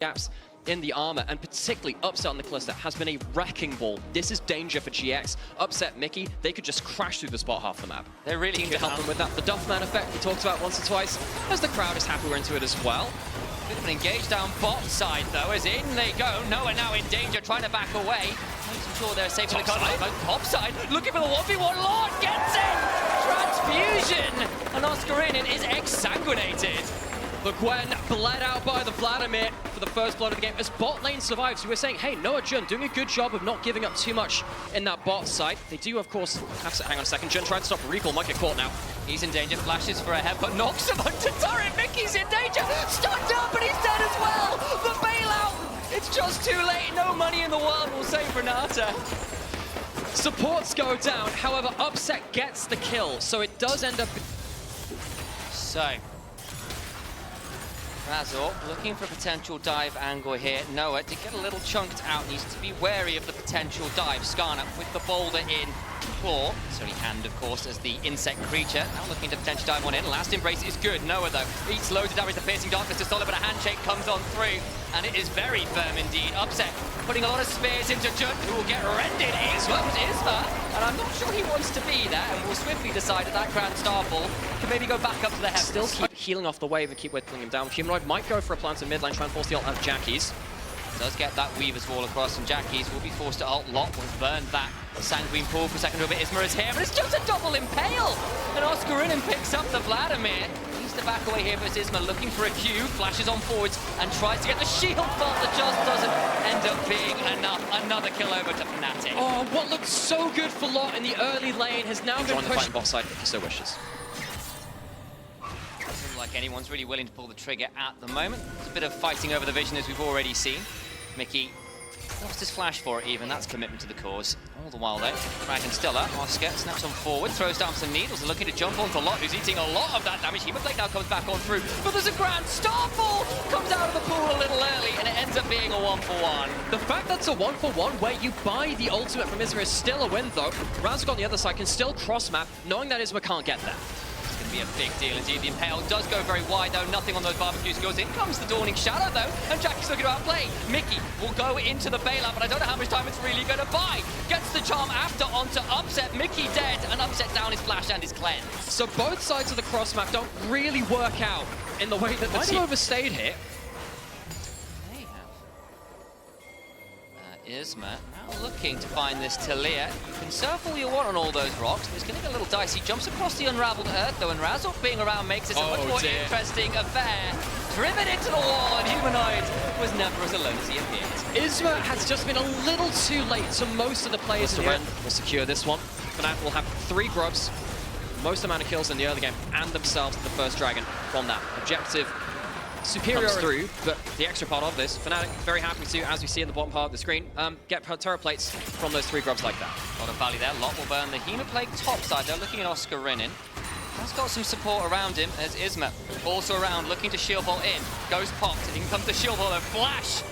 gaps in the armor, and particularly Upset on the cluster has been a wrecking ball. This is danger for GX. Upset Mickey, they could just crash through the spot half the map. They're really keen to help them with that. The Duffman effect we talked about once or twice, as the crowd is happy we're into it as well. Bit of an engage down bot side though, as in they go. Noah now in danger, trying to back away. Making sure they're safe in the corner. Top side, looking for the 1v1. Lord gets it! Transfusion! And Oscarinin is exsanguinated. The Gwen bled out by the Vladimir for the first blood of the game as bot lane survives. So we're saying, hey, Noah Jun doing a good job of not giving up too much in that bot side. They do, of course, have to hang on a second. Jun tried to stop a recall, might get caught now. He's in danger, flashes for a headbutt, knocks him onto turret. Mickey's in danger, stunned up, and he's dead as well. The bailout, it's just too late. No money in the world will save Renata. Supports go down, however, Upset gets the kill, so it does end up... So, Razor looking for a potential dive angle here. Noah, to get a little chunked out, needs to be wary of the potential dive. Skarner with the boulder in. Claw, it's only hand, of course, as the insect creature. Now looking to potentially dive one in. Last embrace is good. Noah, though, eats loads of damage. The piercing darkness to solid, but a handshake comes on through, and it is very firm indeed. Upset, putting a lot of spears into Jun, who will get rendered. Isma, and I'm not sure he wants to be there, and will swiftly decide that that Grand Starfall can maybe go back up to the heavens. Still keep healing off the wave and keep whittling him down. Humanoid might go for a plant in mid lane, try and force the ult out of Jackie's. Does get that Weaver's Wall across, and Jackie's will be forced to ult. Lot will burn that Sanguine Pool for a second. Isma is here, but it's just a double impale! And Oscarinin picks up the Vladimir. Needs to back away here versus Isma, looking for a Q, flashes on forwards, and tries to get the shield vault that just doesn't end up being enough. Another kill over to Fnatic. Oh, what looked so good for Lot in the early lane has now been pushed. The bot side if he so wishes. Doesn't look like anyone's really willing to pull the trigger at the moment. There's a bit of fighting over the vision as we've already seen. Mickey lost his flash for it even, that's commitment to the cause. All the while though, Dragon still up, Oscar snaps on forward, throws down some needles, and looking to jump onto Lot, who's eating a lot of that damage. Hematblade now comes back on through, but there's a Grand Starfall! Comes out of the pool a little early, and it ends up being a 1-for-1. The fact that's a 1-for-1 where you buy the ultimate from Isma is still a win though. Razok on the other side can still cross map, knowing that Isma can't get there. Be a big deal indeed. The Impale does go very wide though, nothing on those barbecue skills. In comes the Dawning Shadow though, and Jackie's looking to outplay. Mickey will go into the bailout, but I don't know how much time it's really going to buy. Gets the charm after onto Upset. Mickey dead, and Upset down his flash and his cleanse. So both sides of the cross map don't really work out in the way that the team overstayed here. They have. Isma now looking to find this Talia. You can surf all you want on all those rocks, but it's going to get a little dicey. Jumps across the unraveled earth though, and Razok being around makes this a much more interesting affair. Driven into the wall, and Humanoid was never as alone as he appeared. Isma has just been a little too late to most of the players. Ren will secure this one. Fnatic will have 3 grubs, most amount of kills in the early game, and themselves the first dragon from that. Objective superior through, but the extra part of this, Fnatic very happy to, as we see in the bottom part of the screen, get turret plates from those 3 grubs like that. A lot of value there. Lot will burn the Hemoplague top side. They're looking at Oscarinin. Has got some support around him as Isma also around, looking to shield vault in. Goes popped, and in comes the shield vault, a flash,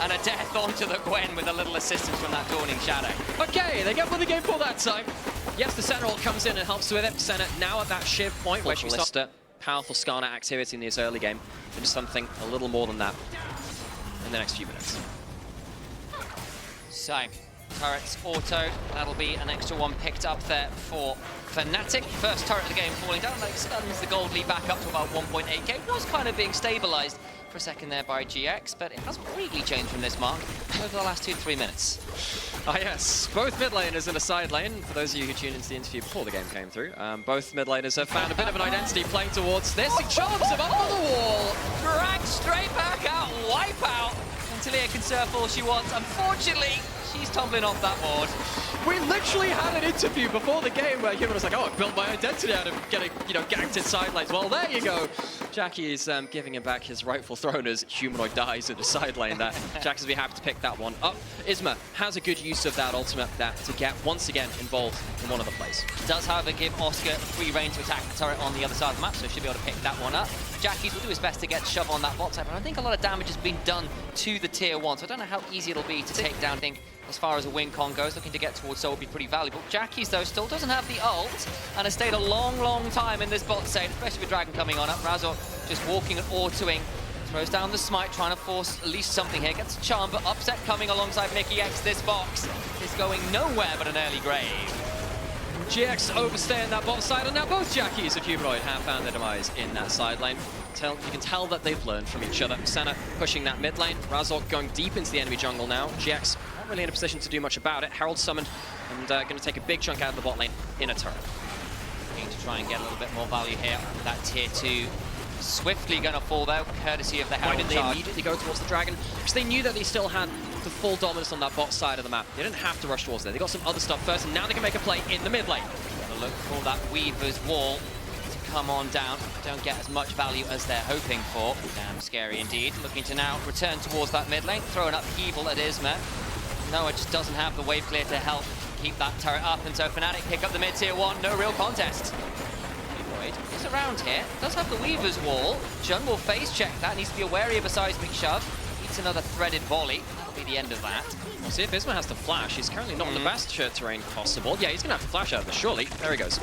and a death onto the Gwen with a little assistance from that Dawning Shadow. Okay, they get with the game for that time. Yes, the Sentinel comes in and helps with it. Senna now at that shiv point where she starts to powerful Skarner activity in this early game. And just something a little more than that in the next few minutes. So, turrets autoed. That'll be an extra one picked up there for Fnatic. First turret of the game falling down. Like stuns the gold lead back up to about 1.8k. Was kind of being stabilized for a second there by GX, but it hasn't really changed from this mark over the last 2 to 3 minutes. Ah yes, both mid laners in a side lane. For those of you who tuned into the interview before the game came through, both mid laners have found a bit of an identity playing towards this. He charms him up on the wall. Drag straight back out, wipe out. And Talia can surf all she wants. Unfortunately, she's tumbling off that board. We literally had an interview before the game where Human was like, oh, I built my identity out of getting, ganked in side lanes. Well, there you go. Jackie is giving him back his rightful throne as Humanoid dies in the side lane there. Jackie's be happy to pick that one up. Isma has a good use of that ultimate to get once again involved in one of the plays. Does, however, give Oscar free reign to attack the turret on the other side of the map, so she'll be able to pick that one up. Jackie's will do his best to get shove on that bot side, but I think a lot of damage has been done to the tier 1, so I don't know how easy it'll be to take down. I think as far as a win con goes, looking to get towards Soul will be pretty valuable. Jackie's, though, still doesn't have the ult and has stayed a long, long time in this bot side, especially with Dragon coming on up. Razor just walking and autoing Throws down the smite, trying to force at least something here. Gets a charm, but Upset coming alongside mikyx. This box is going nowhere but an early grave. GX overstaying that bot side, and now both Jackies of Humanoid have found their demise in that side lane. You can tell that they've learned from each other. Senna pushing that mid lane, Razork going deep into the enemy jungle now. GX not really in a position to do much about it. Herald summoned and going to take a big chunk out of the bot lane in a turret. Looking to try and get a little bit more value here. That tier 2 swiftly going to fall though, courtesy of the Herald Why did charge. they immediately go towards the dragon? Because they knew that they still had the full dominance on that bot side of the map. They didn't have to rush towards there. They got some other stuff first, and now they can make a play in the mid lane. Gonna look for that Weaver's wall to come on down. Don't get as much value as they're hoping for. Damn scary indeed. Looking to now return towards that mid lane, throwing up Evil at Isma. Noah just doesn't have the wave clear to help keep that turret up, and so Fnatic pick up the mid tier 1. No real contest. Is around here, does have the Weaver's wall. Jun will face check that, needs to be wary of a seismic shove. Eats another threaded volley. That'll be the end of that. We'll see if Isma has to flash. He's currently not in the best terrain possible. Yeah, he's going to have to flash out of this, surely. There he goes.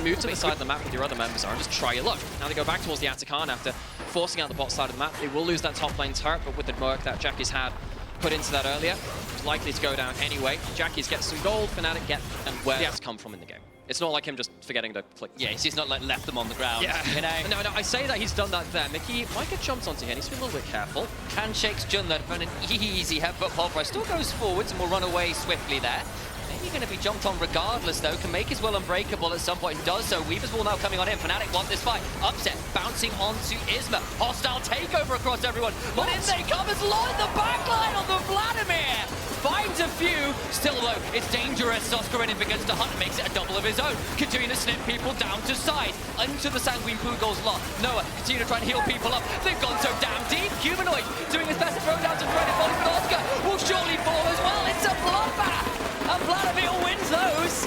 Move to the side of the map with your other members and just try your luck. Now they go back towards the Atakan after forcing out the bot side of the map. They will lose that top lane turret, but with the work that Jackie's had put into that earlier, it's likely to go down anyway. Jackie's get some gold, Fnatic get, and where he has to come from in the game. It's not like him just forgetting to click. Yeah, he's not like left them on the ground. Yeah. You know? No, I say that he's done that there. Mickey might get jumped onto here. He's been a little bit careful. Handshakes Jun though, found an easy headbutt. Pulverize still goes forwards and will run away swiftly there. Maybe going to be jumped on regardless though. Can make his will unbreakable at some point and does so. Weaver's wall now coming on in. Fnatic want this fight. Upset bouncing onto Isma. Hostile takeover across everyone. But in they come as Lloyd, the backline on the Vladimir. Finds a few. Still though, it's dangerous. Oscarinin begins to hunt and makes it a double of his own. Continuing to snip people down to side. Into the Sanguine Poogle's lot. Noah continue to try and heal people up. They've gone so damn deep. Humanoid doing his best to throw down to threaded volley, but Oscar will surely fall as well. It's a bloodbath. And Vladimir wins those.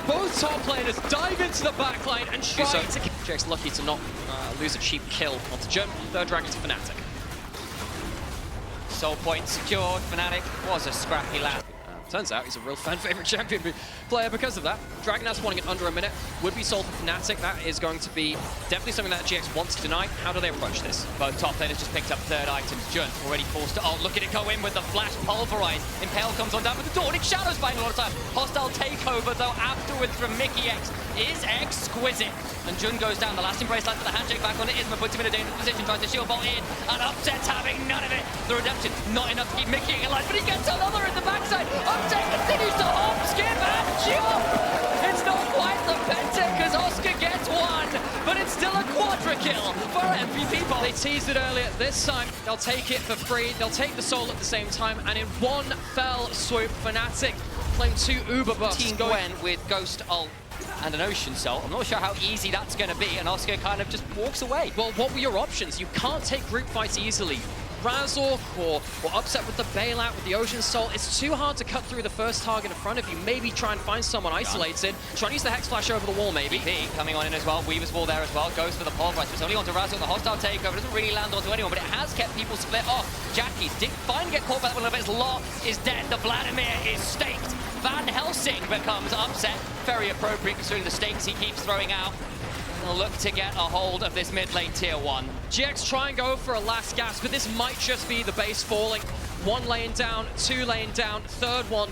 Both top laners dive into the backline and try to... Jack's lucky to not lose a cheap kill onto Jun. Third dragon to Fnatic. Soul point secured. Fnatic was a scrappy lad. Turns out he's a real fan-favorite champion player because of that. Dragon now spawning in under a minute. Would be sold for Fnatic. That is going to be definitely something that GX wants tonight. How do they approach this? Both top laners just picked up third items. Jun already forced to ult. Look at it go in with the flash pulverize. Impale comes on down with the Dawning Shadows buying a lot of time. Hostile takeover though afterwards from mikyx is exquisite. And Jun goes down. The last embrace lands for the handshake back on it. Isma puts him in a dangerous position, tries to shield bolt in, and Upset's having none of it. The redemption, not enough to keep Mickey alive, but he gets another in the backside. Upset continues to hop, skip, and jump. It's not quite the penta because Oscar gets one, but it's still a quadra kill for MVP ball. They teased it earlier. This time, they'll take it for free. They'll take the soul at the same time, and in one fell swoop, Fnatic claim 2 Uber buffs. Team Gwen with Ghost ult and an Ocean Soul. I'm not sure how easy that's going to be, and Oscar kind of just walks away. Well, what were your options? You can't take group fights easily. Razork or Upset with the bailout with the Ocean Soul. It's too hard to cut through the first target in front of you. Maybe try and find someone isolated. Try and use the Hex Flash over the wall, maybe. EP coming on in as well. Weaver's wall there as well. Goes for the pulverize. It's only onto Razork. The hostile takeover doesn't really land onto anyone, but it has kept people split off. Jackie did finally get caught by that one a little bit. His lot is dead. The Vladimir is staked. Van Helsing becomes Upset. Very appropriate considering the stakes he keeps throwing out. They'll look to get a hold of this mid lane tier 1. GX try and go for a last gasp, but this might just be the base falling. 1 lane down, 2 lane down, third one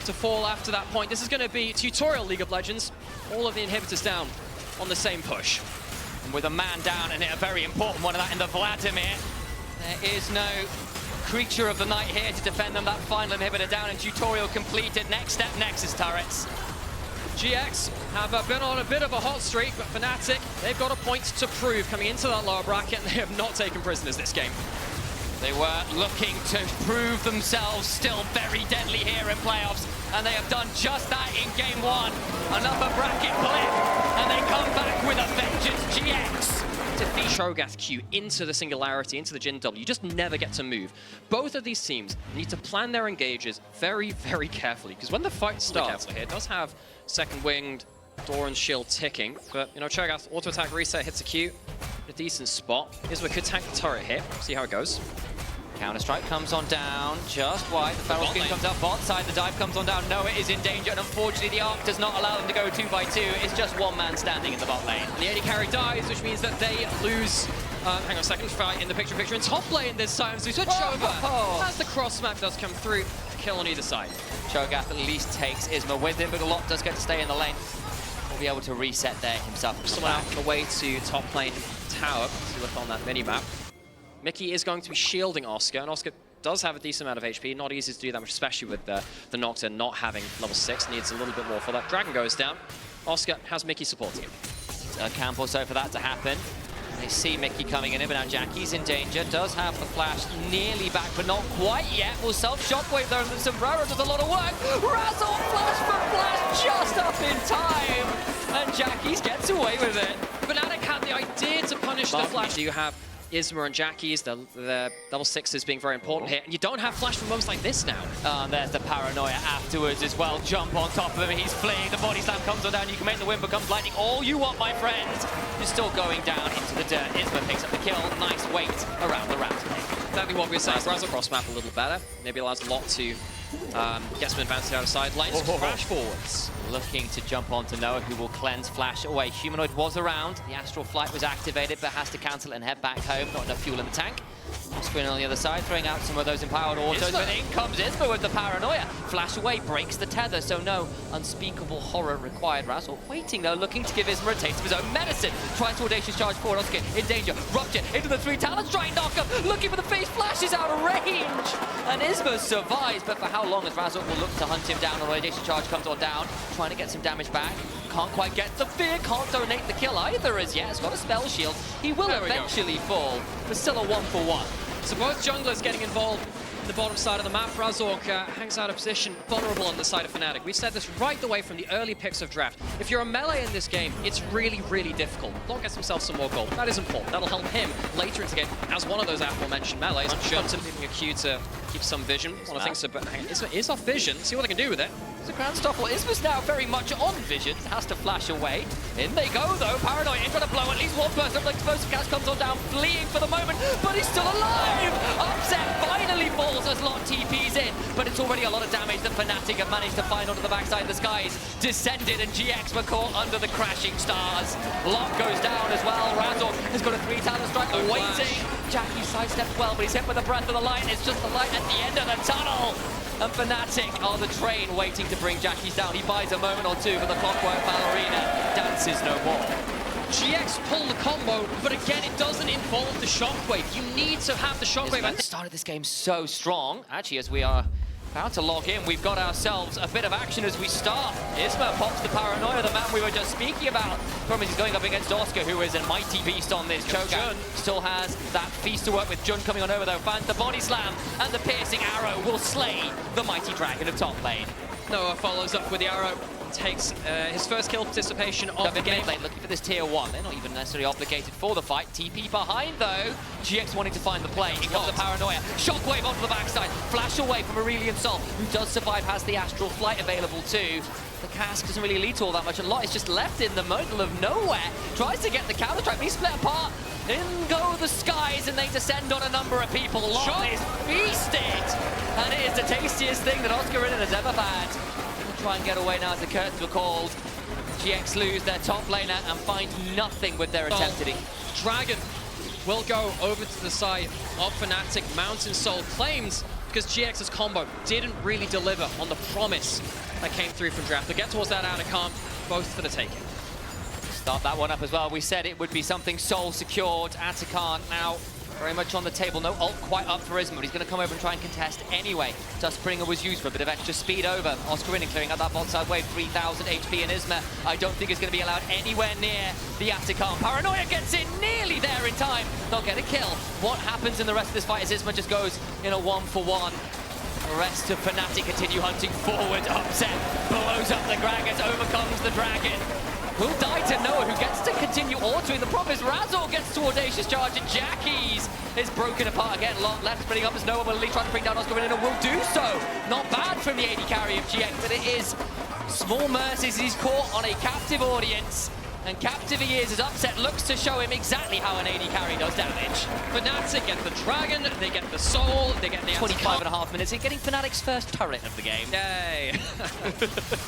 to fall after that point. This is going to be tutorial League of Legends. All of the inhibitors down on the same push. And with a man down and a very important one of that in the Vladimir, there is no creature of the night here to defend them. That final inhibitor down and tutorial completed. Next step, Nexus turrets. GX have been on a bit of a hot streak, but Fnatic, they've got a point to prove coming into that lower bracket, and they have not taken prisoners this game. They were looking to prove themselves still very deadly here in playoffs, and they have done just that in game 1. Another bracket blip, and they come back with a vengeance. GX to feed Shogath Q into the Singularity, into the Jin W. You just never get to move. Both of these teams need to plan their engages very, very carefully, because when the fight starts, here it does have second winged, Doran's shield ticking, but you know, Shogath auto attack reset hits a Q, a decent spot. Isma could tank the turret here, see how it goes. Counter-strike comes on down, just wide. The Feral Skin comes out bot side, the dive comes on down. Noah is in danger, and unfortunately the arc does not allow them to go 2 by 2. It's just one man standing in the bot lane. And the AD carry dies, which means that they lose Hang on a second, fight in the picture in top lane this time, so we switch over as the cross map does come through. Kill on either side. Cho'Gath at least takes Isma with him, but Lot does get to stay in the lane. Will be able to reset there himself. Someone out on the way to top lane tower, to look on that mini-map. Mickey is going to be shielding Oscar, and Oscar does have a decent amount of HP. Not easy to do that much, especially with the Nocturne not having level 6. Needs a little bit more for that. Dragon goes down. Oscar has Mickey supporting him. A camp or so for that to happen. They see Mickey coming in, but now Jackie's in danger. Does have the flash nearly back, but not quite yet. Will self-shockwave though, and the Sombrero does a lot of work. Razzle flash for flash just up in time, and Jackie's gets away with it. Fnatic had the idea to punish the flash. You have Isma and Jackie's, the level 6s being very important here, and you don't have flash for moments like this now. And there's the paranoia afterwards as well. Jump on top of him, he's fleeing, the body slam comes on down, you can make the win becomes lightning. All you want, my friends. You're still going down into the dirt. Isma picks up the kill, nice weight around the round. Exactly what we're saying. Razzle cross map a little better, maybe allows Lot to get some advantage out of side lanes. Crash forwards. Looking to jump onto Noah, who will cleanse flash away. Humanoid was around, the Astral Flight was activated, but has to cancel it and head back home. Not enough fuel in the tank. Screen on the other side, throwing out some of those empowered autos, but in comes Isma with the paranoia. Flash away, breaks the tether, so no unspeakable horror required. Razzle waiting though, looking to give Isma a taste of his own medicine. Tries to audacious charge forward, Oscar in danger. Rupture into the 3 talents, trying to knock him, looking for the face, flashes out of range. And Isma survives, but for how long as Razzle will look to hunt him down, or audacious charge comes on down, trying to get some damage back. Can't quite get the fear, can't donate the kill either as yet. Has got a spell shield. He will eventually fall, but still a 1-for-1. So both junglers getting involved in the bottom side of the map. Razork hangs out of position, vulnerable on the side of Fnatic. We've said this right the way from the early picks of draft. If you're a melee in this game, it's really, really difficult. Lot gets himself some more gold. That is important. That'll help him later into the game as one of those aforementioned melees. Johnson leaving a Q to keep some vision. One of the things Isma is off vision. See what they can do with it. It's a ground stop. Well, Isma's now very much on vision. Has to flash away. In they go though. Paranoid in trying to blow at least one person. Like explosive catch comes on down, fleeing for the moment, but he's still alive. Upset finally falls as Lot TP's in, but it's already a lot of damage that Fnatic have managed to find onto the backside of the skies. Descended and GX were caught under the crashing stars. Lot goes down as well. Razzle has got a 3 talent strike waiting. Jackie sidesteps well, but he's hit with the breath of the light. It's just the light at the end of the tunnel. And Fnatic are the train waiting to bring Jackie's down. He buys a moment or two, but the Clockwork Ballerina dances no more. GX pull the combo, but again, it doesn't involve the shockwave. You need to have the shockwave. Isma started this game so strong. Actually, as we are about to log in, we've got ourselves a bit of action as we start. Isma pops the paranoia, the man we were just speaking about. Problem is he's going up against Oscar, who is a mighty beast on this. Cho'Gath still has that feast to work with. Jun coming on over though, finds the body slam, and the piercing arrow will slay the mighty dragon of top lane. Noah follows up with the arrow. Takes his first kill participation of the game. Lane, looking for this tier 1. They're not even necessarily obligated for the fight. TP behind though. GX wanting to find the play. He got the paranoia. Shockwave onto the backside. Flash away from Aurelion Sol, who does survive, has the Astral Flight available too. The cast doesn't really lead to all that much. A Lot is just left in the middle of nowhere. Tries to get the counter strike, but he's split apart. In go the skies, and they descend on a number of people. Lot is feasted, and it is the tastiest thing that Oscar has ever had. Try and get away now as the curtains were called. GX lose their top laner and find nothing with their attempted. Dragon will go over to the side of Fnatic. Mountain Soul claims because GX's combo didn't really deliver on the promise that came through from draft. They'll get towards that outer camp, both for the taking. Start that one up as well. We said it would be something Soul secured. Atakan now very much on the table. No ult quite up for Isma, but he's going to come over and try and contest anyway. Dustbringer was used for a bit of extra speed over. Oscar in and clearing out that bot side wave. 3,000 HP, and Isma, I don't think is going to be allowed anywhere near the Atakan. Paranoia gets in nearly there in time. They'll get a kill. What happens in the rest of this fight is Isma just goes in a 1-for-1. The rest of Fnatic continue hunting forward. Upset, blows up the Dragons, overcomes the dragon. Will die to Noah, who gets to continue autoing. The problem is Razzle gets to audacious charge, and Jackie's is broken apart again. Lot left splitting up as Noah will try to bring down Oscar and will do so. Not bad from the AD carry of GX, but it is small mercies. He's caught on a captive audience. And captive he is as Upset looks to show him exactly how an AD carry does damage. Fnatic get the Dragon, they get the Soul, they get the 25.5 minutes in, getting Fnatic's first turret of the game. Yay!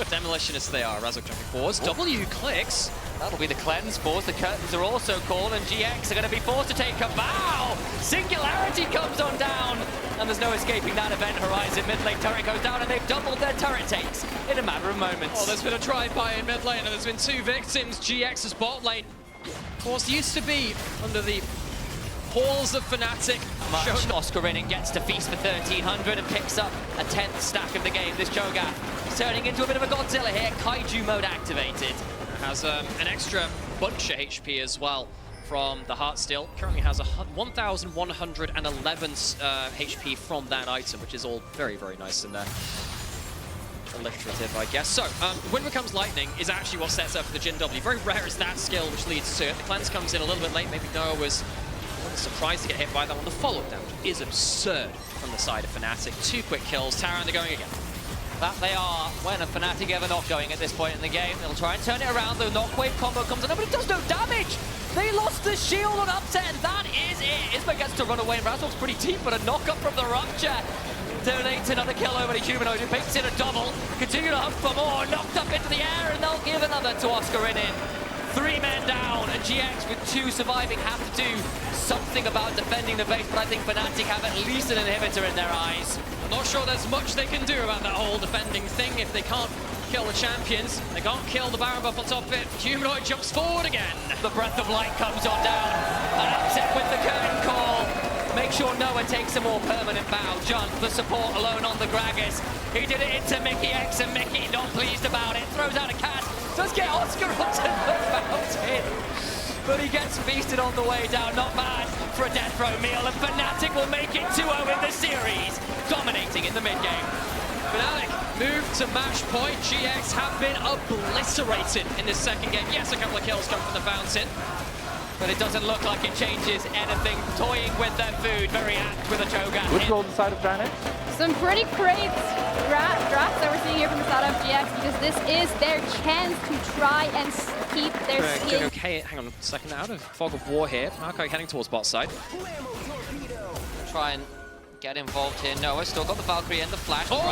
Demolitionists they are. Razok jumping forwards. W clicks. That'll be the cleanse force. The curtains are also called, and GX are going to be forced to take a bow. Singularity comes on down, and there's no escaping that event horizon. Mid lane turret goes down, and they've doubled their turret takes in a matter of moments. Oh, there's been a drive-by in mid lane, and there's been 2 victims. GX's bot lane, of course, used to be under the halls of Fnatic. Oscarinin gets to feast for 1300 and picks up a 10th stack of the game. This Cho'Gath is turning into a bit of a Godzilla here. Kaiju mode activated. Has an extra bunch of HP as well from the Heartsteel. Currently has 1,111 HP from that item, which is all very, very nice and alliterative, I guess. So, Wind Becomes Lightning is actually what sets up for the Jhin W. Very rare is that skill which leads to it. The cleanse comes in a little bit late. Maybe Noah was surprised to get hit by that one. The follow-up damage is absurd from the side of Fnatic. 2 quick kills. Tara, and they're going again. That they are. When a Fnatic ever not going at this point in the game, they'll try and turn it around. The knockwave combo comes in, but it does no damage. They lost the shield on Upset, and that is it. Isma gets to run away, and Razor's pretty deep, but a knock-up from the Rupture donates another kill over to Humanoid, who picks in a double. Continue to hunt for more, knocked up into the air, and they'll give another to Oscarinin. 3 men down, and GX with 2 surviving have to do something about defending the base, but I think Fnatic have at least an inhibitor in their eyes. I'm not sure there's much they can do about that whole defending thing. If they can't kill the champions, they can't kill the Baron buff on top of it. Humanoid jumps forward again. The Breath of Light comes on down, and Upset with the curtain call. Make sure Noah takes a more permanent bow. Jump, the support alone on the Gragas. He did it into Mickey X, and Mickey not pleased about it. Throws out a cast, does get Oscar onto the mountain. But he gets feasted on the way down. Not bad for a death row meal, and Fnatic will make it 2-0 in the series, dominating in the mid-game. Fnatic move to match point. GX have been obliterated in this second game. Yes, a couple of kills come from the fountain, but it doesn't look like it changes anything. Toying with their food, very apt with a Cho'Gath. Which roll the side of GIANTX? Some pretty great drafts that we're seeing here from the side of GX, because this is their chance to try and keep their skin. Okay, hang on a second. Out of Fog of War here. Marco heading towards bot side. Try and get involved here. Noah still got the Valkyrie and the flash. Oh!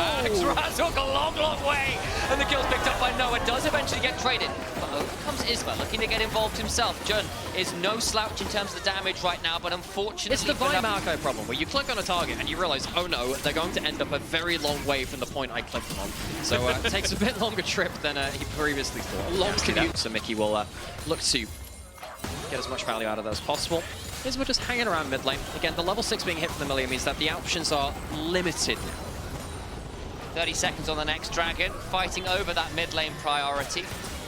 Raz took a long, long way, and the kill's picked up by Noah. Does eventually get traded, but over comes Isma, looking to get involved himself. Jhin is no slouch in terms of the damage right now, but unfortunately... It's the Vi Marco problem, where you click on a target and you realize, oh no, they're going to end up a very long way from the point I clicked them on. So it takes a bit longer trip than he previously thought. A long commute. So Mickey will look to get as much value out of those as possible. Isma just hanging around mid lane. Again, the level 6 being hit from the million means that the options are limited now. 30 seconds on the next Dragon, fighting over that mid lane priority.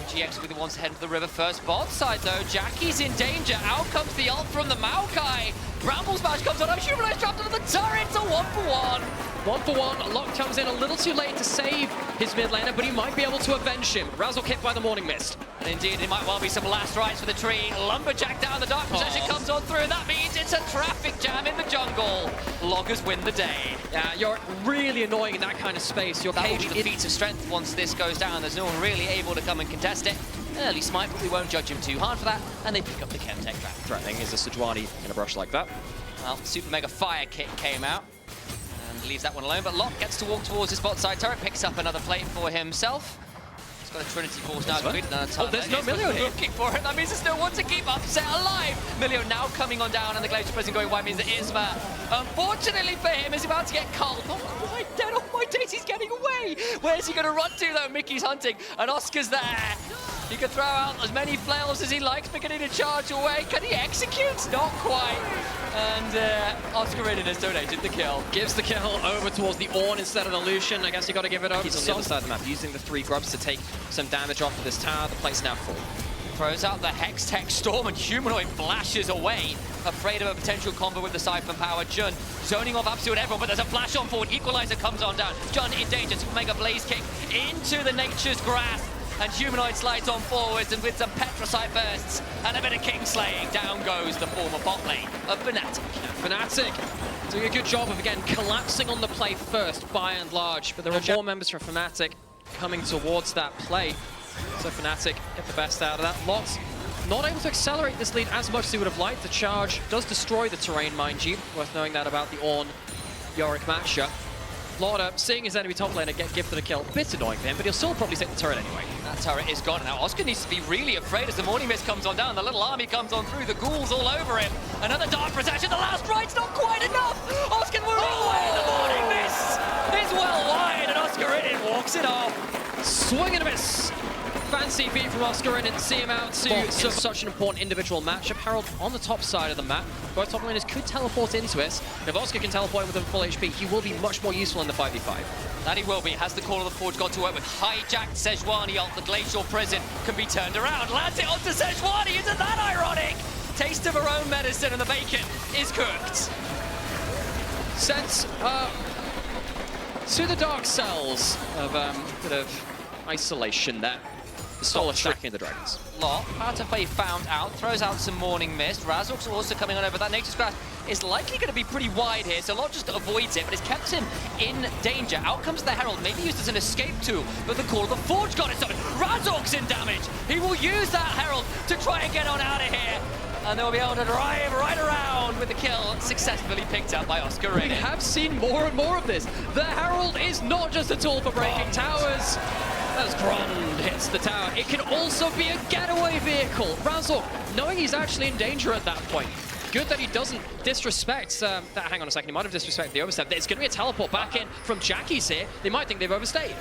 GX will be the ones to head to the river first. Bot side though, Jackie's in danger. Out comes the ult from the Maokai. Bramble Smash comes on, Humanoid trapped under the turret. It's a 1-for-1. 1-for-1. Lock comes in a little too late to save his mid laner, but he might be able to avenge him. Razzle hit by the Morning Mist. And indeed, it might well be some last rites for the tree. Lumberjack down the dark possession comes on through, and that means it's a traffic jam in the jungle. Loggers win the day. Yeah, you're really annoying in that kind of space. Your That will cage be the feats of strength once this goes down. There's no one really able to come and contest it. Early smite, but we won't judge him too hard for that. And they pick up the Chemtech Dragon. threatening is a Sejuani in a brush like that. Well, Super Mega Fire Kick came out and leaves that one alone. But Locke gets to walk towards his bot side turret, picks up another plate for himself. He's got a Trinity Force now. There's no Milio here. Looking for it. That means there's no one to keep Upset alive. Milio now coming on down, and the Glacier Prison going wide means that Isma, unfortunately for him, is about to get culled. Oh my dead, oh my days, he's getting away. Where's he going to run to though? Mickey's hunting, and Oscar's there. He can throw out as many flails as he likes, beginning to charge away. Can he execute? Not quite. And Oscarinin has donated the kill. Gives the kill over towards the Ornn instead of the Lucian. I guess you got to give it over. He's on the other side of the map, using the 3 grubs to take some damage off of this tower. The plate's now full. Throws out the Hex Tech Storm, and Humanoid flashes away, afraid of a potential combo with the Siphon Power. Jhin zoning off absolute everyone, but there's a flash on forward. Equalizer comes on down. Jhin in danger. Super Mega Blaze Kick into the Nature's Grasp. And Humanoid slides on forwards, and with some Petrocite bursts and a bit of King slaying, down goes the former bot lane of Fnatic. Fnatic doing a good job of, again, collapsing on the play first, by and large. But there are more members from Fnatic coming towards that play. So Fnatic get the best out of that. Lots not able to accelerate this lead as much as he would have liked. The charge does destroy the terrain, mind you. Worth knowing that about the Ornn Yorick matchup. Lauder, seeing his enemy top laner get gifted a kill, a bit annoying for him, but he'll still probably take the turret anyway. That turret is gone. Now Oscar needs to be really afraid as the Morning Mist comes on down. The little army comes on through, the ghouls all over him. Another dark protection, the last right's not quite enough! Oscar moving away, and the Morning Mist is well wide, and Oscar in it walks it off. Swing and a miss! Fancy feet from Oscar in and see him out to such an important individual matchup. Herald on the top side of the map. Both top laners could teleport into it. If Oscar can teleport with a full HP, he will be much more useful in the 5v5. That he will be. Has the Call of the Forge got to work with hijacked Sejuani ult? The Glacial Prison can be turned around. Lands it onto Sejuani. Isn't that ironic? Taste of her own medicine and the bacon is cooked. Sent to the dark cells of bit of isolation there. Stole attacking the dragons. Lot, Partafay found out, throws out some Morning Mist. Razork's also coming on over. That Nature's Grasp is likely going to be pretty wide here, so Lot just avoids it, but it's kept him in danger. Out comes the Herald, maybe used as an escape tool, but the Call of the Forge got it started. Razork's in damage. He will use that Herald to try and get on out of here, and they'll be able to drive right around with the kill successfully picked up by Oscar Rin. We have seen more and more of this. The Herald is not just a tool for breaking towers. As Grund hits the tower, it can also be a getaway vehicle. Razork, knowing he's actually in danger at that point. Good that he doesn't disrespect hang on a second, he might have disrespected the overstep. There's going to be a teleport back in from Jackie's here. They might think they've overstayed.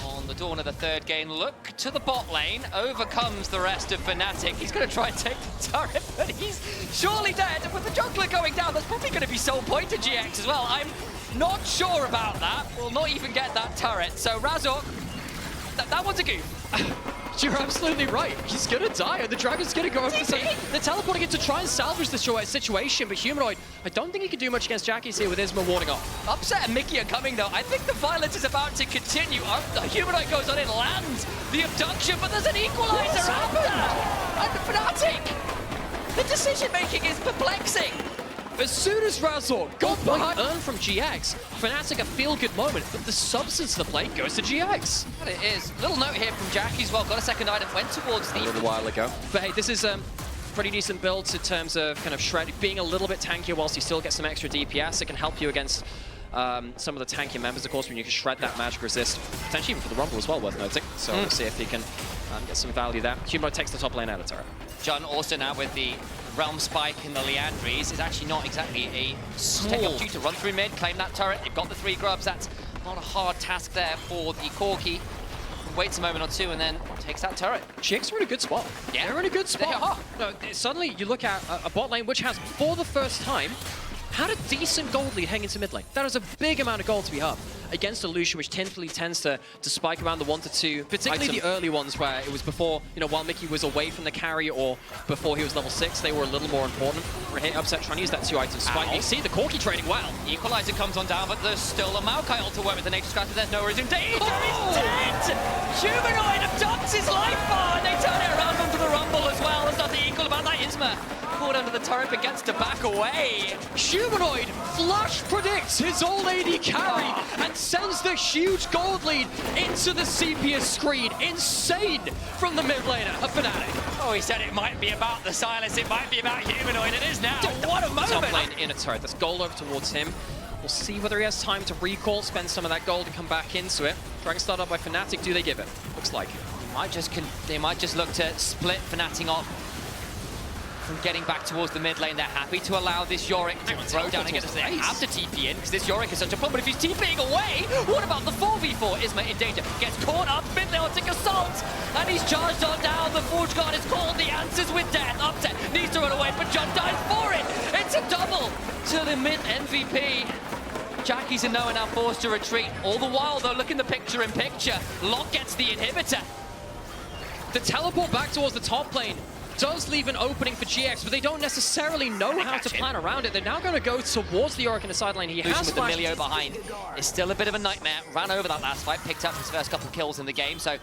On the dawn of the third game, look to the bot lane, overcomes the rest of Fnatic. He's going to try and take the turret, but he's surely dead. With the jungler going down, that's probably going to be soul point to GX as well. I'm not sure about that. We'll not even get that turret. So Razork, that one's a goof. You're absolutely right. He's gonna die, and the dragon's gonna go over. They're teleporting in to try and salvage the situation, but Humanoid, I don't think he can do much against Jackie's here with Isma warding off. Upset and Mickey are coming though. I think the violence is about to continue. The Humanoid goes on in, lands the abduction, but there's an equalizer after. And Fnatic, the decision making is perplexing. As soon as Razork got behind, earned from GX, Fnatic a feel-good moment, but the substance of the play goes to GX. What it is. Little note here from Jackie as well. Got a second item, went towards the... A little while ago. But hey, this is pretty decent builds in terms of kind of shred, being a little bit tankier whilst you still get some extra DPS. It can help you against some of the tankier members, of course, when you can shred that magic resist. Potentially even for the Rumble as well, worth noting. So we'll see if he can get some value there. Humanoid takes the top lane out of turret. John also now with the Realm Spike in the Leandries is actually not exactly a small opportunity to run through mid, claim that turret. They've got the 3 grubs. That's not a hard task there for the Corki. Waits a moment or two and then takes that turret. GX are in a good spot. Yeah, they're in a good spot. No, suddenly you look at a bot lane which has, for the first time, had a decent gold lead heading into mid lane. That is a big amount of gold to be up against a Lucian, which typically tends to spike around the 1 to 2, particularly the early ones where it was before, while Mickey was away from the carry or before he was level 6, they were a little more important. We're here upset trying to use that 2-item spike. You see the Corki trading well. Equalizer comes on down, but there's still a Maokai ult to work with the Nature's Grasp, but there's no reason. Danger is dead! Humanoid abducts his life bar, and they turn it around onto the Rumble as well. There's nothing equal about that. Isma caught under the turret but gets to back away. Humanoid flash predicts his old AD carry and sends the huge gold lead into the sepia screen. Insane from the mid laner of Fnatic. Oh, he said it might be about the Silas, it might be about Humanoid. It is now. What a moment! Top lane in a turret. There's gold over towards him. We'll see whether he has time to recall, spend some of that gold and come back into it. Dragon start up by Fnatic. Do they give it? Looks like it. They might just look to split Fnatic off from getting back towards the mid lane. They're happy to allow this Yorick to throw down against them. They have to TP in because this Yorick is such a problem. But if he's TPing away, what about the 4v4? Isma in danger. Gets caught up, mid lane take assault, and he's charged on down. The Forge Guard is called. The answer's with death. Upset needs to run away, but John dies for it. It's a double to the mid MVP. Jackie's and Noah now forced to retreat. All the while, though, look in the picture-in-picture. Locke gets the inhibitor. The teleport back towards the top lane does leave an opening for GX, but they don't necessarily know how to plan around it. They're now going to go towards the Yorick in the side lane. He has with the Milio behind. It's still a bit of a nightmare. Ran over that last fight, picked up his first couple of kills in the game, so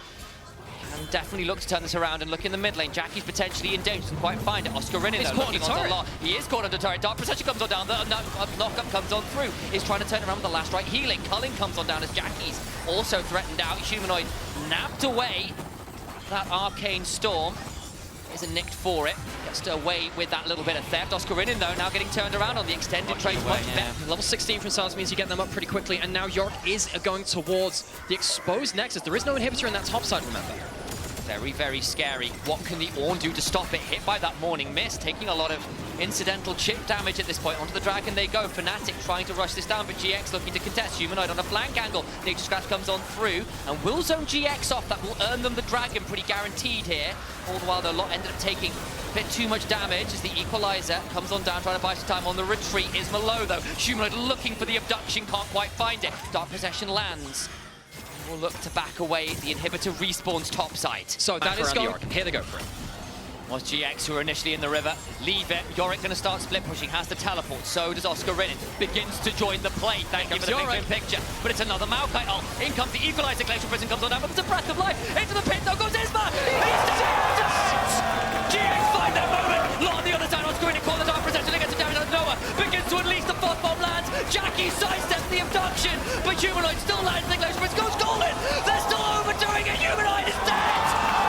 can definitely look to turn this around and look in the mid lane. Jackie's potentially in danger, doesn't quite find it. Oscar Rin is looking on the lot. He is caught under turret. Dark Protection comes on down. The knockup comes on through. He's trying to turn around with the last right healing. Culling comes on down as Jackie's also threatened out. Humanoid napped away. that Arcane Storm. Isn't nicked for it. Gets away with that little bit of theft. Oscarinin, though, now getting turned around on the extended trade. Level 16 from Silas means you get them up pretty quickly, and now Yorick is going towards the exposed Nexus. There is no inhibitor in that top side, remember. Very, very scary. What can the Ornn do to stop it? Hit by that Morning Mist, taking a lot of incidental chip damage at this point. Onto the Dragon they go. Fnatic trying to rush this down, but GX looking to contest. Humanoid on a flank angle. Nature Scratch comes on through, and will zone GX off. That will earn them the Dragon, pretty guaranteed here. All the while, the lot ended up taking a bit too much damage as the Equalizer comes on down, trying to buy some time on the retreat. Is Malo, though. Humanoid looking for the abduction, can't quite find it. Dark Possession lands. Will look to back away. The inhibitor respawns topside. So that is gone. Here they go for it. Was GX who were initially in the river. Leave it. Yorick going to start split pushing. Has the teleport. So does Oscarinin. Begins to join the play. Thank you for the big picture. But it's another Maokai ult. In comes the Equalizer. Glacial Prison comes on down. But it's a breath of life. Into the pit. Though goes Isma. GX find that moment. Lot on the other side. Oscarinin caught the dark protection against the damage out of Noah. Begins to unleash the fourth bomb lands. Jackie sidesteps the abduction. But Humanoid still lands. The Glacial Prison goes golden. They're still overdoing it. Humanoid is dead.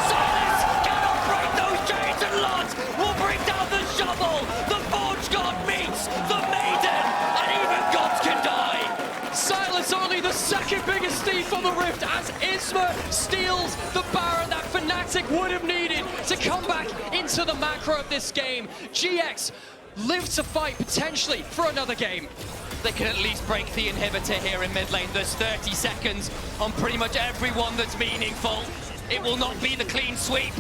Silence cannot break those chains, and Lot will bring down the shovel. The Forge God meets the Maiden, and even gods can die. Silence only the second biggest thief on the Rift as Isma steals the Baron that Fnatic would have needed to come back into the macro of this game. GX live to fight potentially for another game. They can at least break the inhibitor here in mid lane. There's 30 seconds on pretty much everyone that's meaningful. It will not be the clean sweep.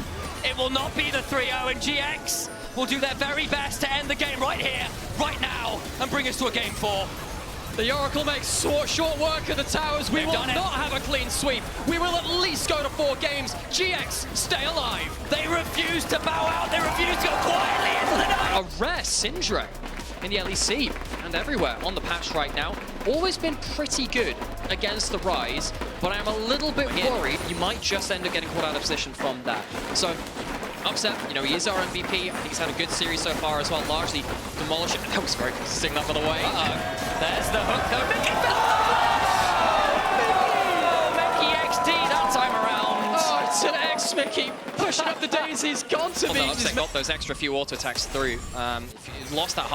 It will not be the 3-0, and GX will do their very best to end the game right here, right now, and bring us to a game 4. The Oracle makes short work of the towers. We will not have a clean sweep. We will at least go to 4 games. GX, stay alive. They refuse to bow out. They refuse to go quietly into the night. A rare Syndra in the LEC and everywhere on the patch right now. Always been pretty good against the Rise, but I'm a little bit worried you might just end up getting caught out of position from that. So, Upset, you know, he is our MVP. I think he's had a good series so far as well, largely demolishing. That was very good to sing that, by the way. There's the hook, though. Mickey XD that time around. Oh, it's an X-Mickey pushing up the daisies. Gone to me. Upset got those extra few auto attacks through. Lost that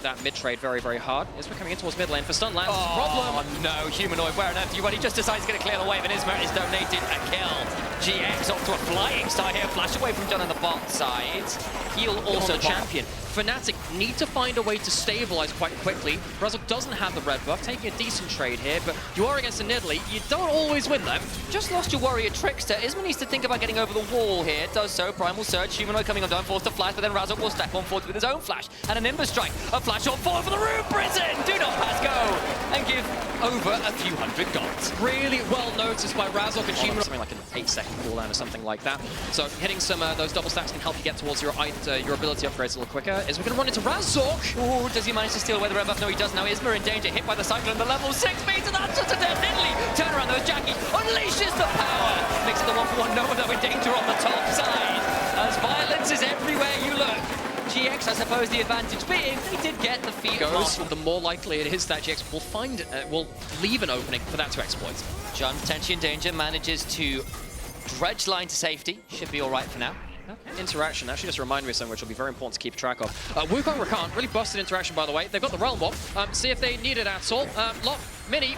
that mid trade very, very hard. Isma coming in towards mid lane for stun lands. Oh no, Humanoid, where on earth do you run? He just decides he's going to clear the wave, and Isma is donated a kill. GX off to a flying start here, flash away from John on the bot side. He'll also champion. Fnatic need to find a way to stabilize quite quickly. Brazil doesn't have the red buff, taking a decent trade here, but you are against a Nidalee. You don't always win them. Just lost your Warrior Trickster. Isma needs to think about getting over the wall here. Does so. Primal Surge. Humanoid coming on down, forced to flash, but then Razok will step on forward with his own flash. And an Ember Strike. A flash on forward for the Rune Prison. Do not pass go. And give over a few hundred gods. Really well noticed by Razok and Humanoid. Something like an 8-second cooldown or something like that. So hitting some those double stacks can help you get towards your ability upgrades a little quicker. Is we're going to run into Razok. Ooh, does he manage to steal away the red buff? No, he does now. Isma in danger, hit by the Cyclone, the level 6 meter. That's just a dead Nidalee. Turn around, those Jackie unleashes the power. Makes it the 1-for-1. Noah, though, in danger on the top side. As violence is everywhere you look. GX, I suppose the advantage being they did get the feet goes, the more likely it is that GX will leave an opening for that to exploit. John, potentially in danger, manages to dredge line to safety. Should be all right for now. Interaction actually just reminded me of something which will be very important to keep track of. Wukong Rakan, really busted interaction by the way. They've got the Realm Warp. See if they need it at all. Lot Mini.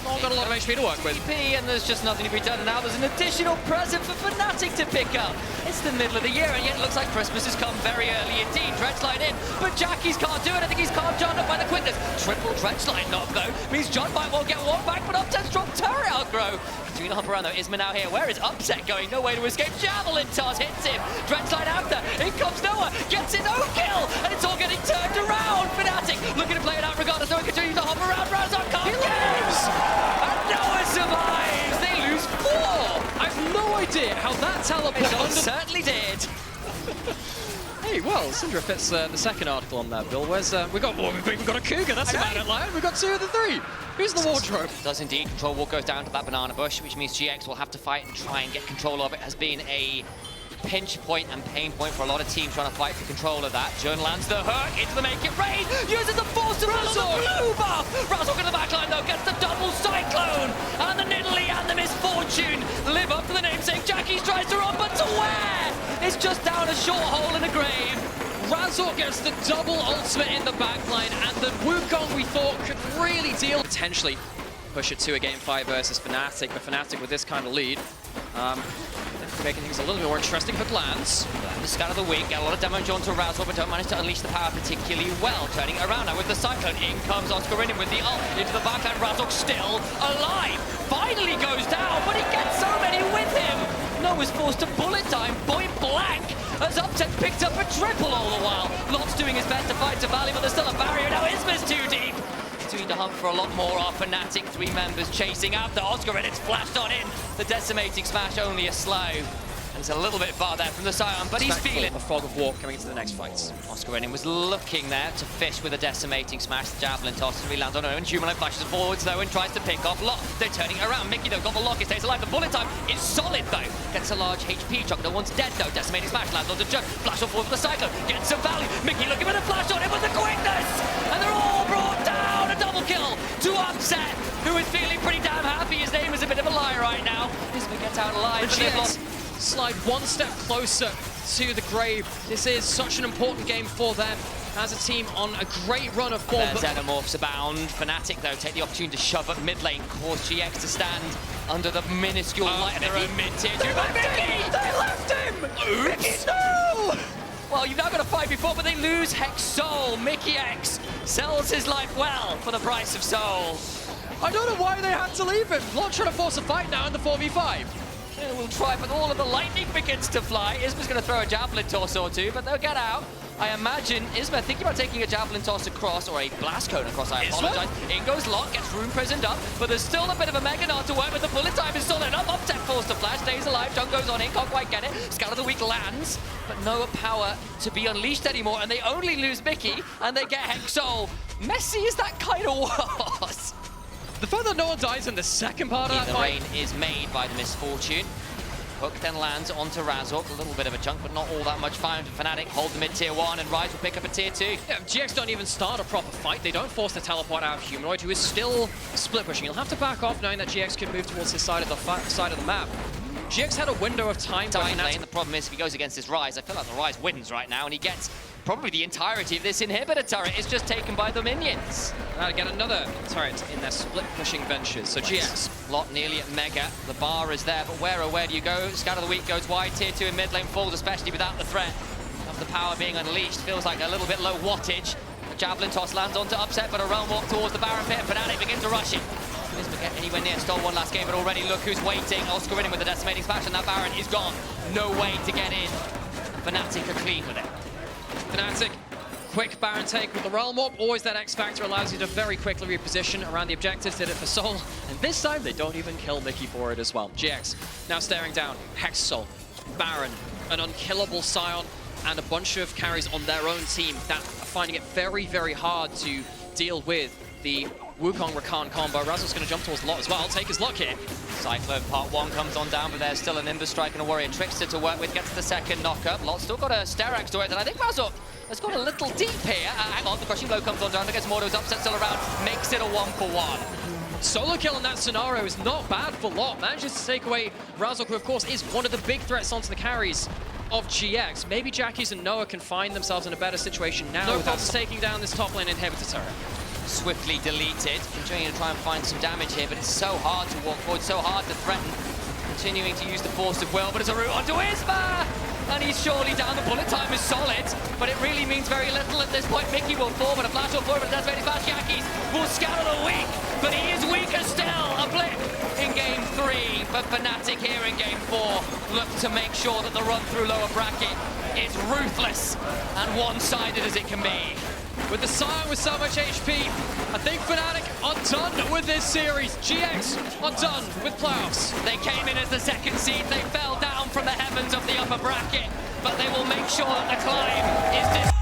Not got a lot of HP to work with. And there's just nothing to be done. And now there's an additional present for Fnatic to pick up. It's the middle of the year, and yet it looks like Christmas has come very early indeed. Dredgeline in, but Jackie's can't do it. I think he's calmed John up by the quickness. Triple Dredgeline knock, though, means John might well get one back, but Upset's dropped turret aggro. Between the hop around, though, Isma now here. Where is Upset going? No way to escape. Javelin toss hits him. Dredgeline after. In comes Noah. Gets it, no kill, and it's all getting turned around. Fnatic looking to play it out regardless. Noah continues to hop around. Razok can't get. Noah survives! They lose 4! I have no idea how that teleport certainly did. Hey, well, Syndra fits the second article on that, Bill. Where's we've even got a Cougar, that's a man in line. We've got 2 of the 3. Who's the wardrobe? Does indeed. Control wall goes down to that banana bush, which means GX will have to fight and try and get control of it. Has been a pinch point and pain point for a lot of teams trying to fight for control of that. Jun lands the hook into the make it rain, uses the force to roll the blue buff. Razok in the backline though gets the double cyclone, and the Nidalee and the Misfortune live up to the namesake. Jackie tries to a short hole in a grave. Razor gets the double ultimate in the backline, and the Wukong we thought could really deal. Potentially push it to a game 5 versus Fnatic, but Fnatic with this kind of lead, making things a little bit more interesting, but lands. The scout of the week, get a lot of damage onto Razor, but don't manage to unleash the power particularly well. Turning it around now with the Cyclone. In comes Oscarinin with the ult into the backhand. Razor still alive. Finally goes down, but he gets so many with him. Noah's forced to bullet time, point blank, as Upset picked up a triple all the while. Lot's doing his best to fight to Valley, but there's still a barrier. Now Isma's too deep. Continuing to hunt for a lot more. Our Fnatic 3 members chasing after Oscarin's flashed on in. The decimating smash only a slow. And it's a little bit far there from the Scion, but he's feeling a fog of war coming into the next fights. Oscarinin was looking there to fish with a decimating smash. The javelin toss and lands on Owen. Humanite flashes forwards though and tries to pick off Lock. They're turning it around. Mickey though got the lock. It stays alive. The bullet time is solid though. Gets a large HP chunk. No one's dead though. Decimating smash lands on the jug. Flash on forward for the Cyclone. Gets some value. Mickey looking for the flash on it with the quickness. And they're all brought down. A double kill to Upset, who is feeling pretty damn happy. His name is a bit of a lie right now. Isma gets out alive. But they've lost. Slide one step closer to the grave. This is such an important game for them as a team on a great run of form. There's Xenomorphs abound. Fnatic, though, take the opportunity to shove up mid lane, cause GX to stand under the minuscule light of their own mid-tier 2. But Mickey! They left him! Oops! Mickey, no! Well, you've now got a 5v4, but they lose Hex Soul. Mickey X sells his life well for the price of Soul. I don't know why they had to leave him. Lot trying to force a fight now in the 4v5. Yeah, we'll try, but all of the lightning begins to fly. Isma's going to throw a javelin toss or two, but they'll get out. I imagine Isma thinking about taking a javelin toss across, or a blast cone across, I apologize. In goes Lot, gets room prisoned up, but there's still a bit of a mega nod to work with. The bullet time is solid enough. Upset forced to flash, stays alive. Jung goes on in, can't quite get it. Scout of the week lands, but no power to be unleashed anymore, and they only lose Mickey, and they get Hex Soul. Messy as that kind of was. The fact that no one dies in the second part of that fight. The rain is made by the misfortune. Hook then lands onto Razork, a little bit of a chunk, but not all that much found. Fnatic hold the mid-tier 1, and Rise will pick up a tier 2. Yeah, GX don't even start a proper fight. They don't force the teleport out of Humanoid, who is still split pushing. He'll have to back off knowing that GX can move towards his side of the map. GX had a window of time. Lane. The problem is if he goes against this Rise, I feel like the Rise wins right now, and he gets probably the entirety of this inhibitor turret. It's just taken by the minions. Now to get another turret in their split pushing ventures. So GX. Lot nearly at Mega. The bar is there, but where do you go? Scout of the week goes wide. Tier 2 in mid lane falls, especially without the threat of the power being unleashed. Feels like a little bit low wattage. A javelin toss lands onto Upset, but a realm walk towards the Baron pit. Fnatic begin to rush it. Isma get anywhere near. Stole one last game, but already look who's waiting. Oscarinin with the decimating smash, and that Baron is gone. No way to get in. Fnatic are clean with it. Fnatic, quick Baron take with the Realm Warp. Always that X Factor allows you to very quickly reposition around the objectives. Did it for Soul, and this time they don't even kill Mickey for it as well. GX now staring down. Hex Soul, Baron, an unkillable Scion, and a bunch of carries on their own team that are finding it very, very hard to deal with the Wukong Rakan combo. Razor's going to jump towards Lot as well. Take his luck here. Cyclone part 1 comes on down, but there's still an Nimbus Strike and a Warrior Trickster to work with. Gets the second knockup. Lot's still got a Sterax to it, and I think Razor has got a little deep here. Hang on, the Crushing Blow comes on down. Gets Mordo's Upset still around. Makes it a 1-for-1. Solo kill in that scenario is not bad for Lot. Manages to take away Razor, who of course is one of the big threats onto the carries of GX. Maybe Jackies and Noah can find themselves in a better situation now without taking down this top lane inhibitor turret. Swiftly deleted, continuing to try and find some damage here, but it's so hard to walk forward, so hard to threaten. Continuing to use the force of will, but it's a route onto Isma! And he's surely down. The bullet time is solid, but it really means very little at this point. Mickey will fall, but a flash will forward, but that's very fast. Jackies will scout a weak, but he is weaker still. A blip in game 3, but Fnatic here in game 4 look to make sure that the run through lower bracket is ruthless and one-sided as it can be. With the Scion with so much HP, I think Fnatic are done with this series. GX are done with playoffs. They came in as the second seed. They fell down from the heavens of the upper bracket, but they will make sure that the climb is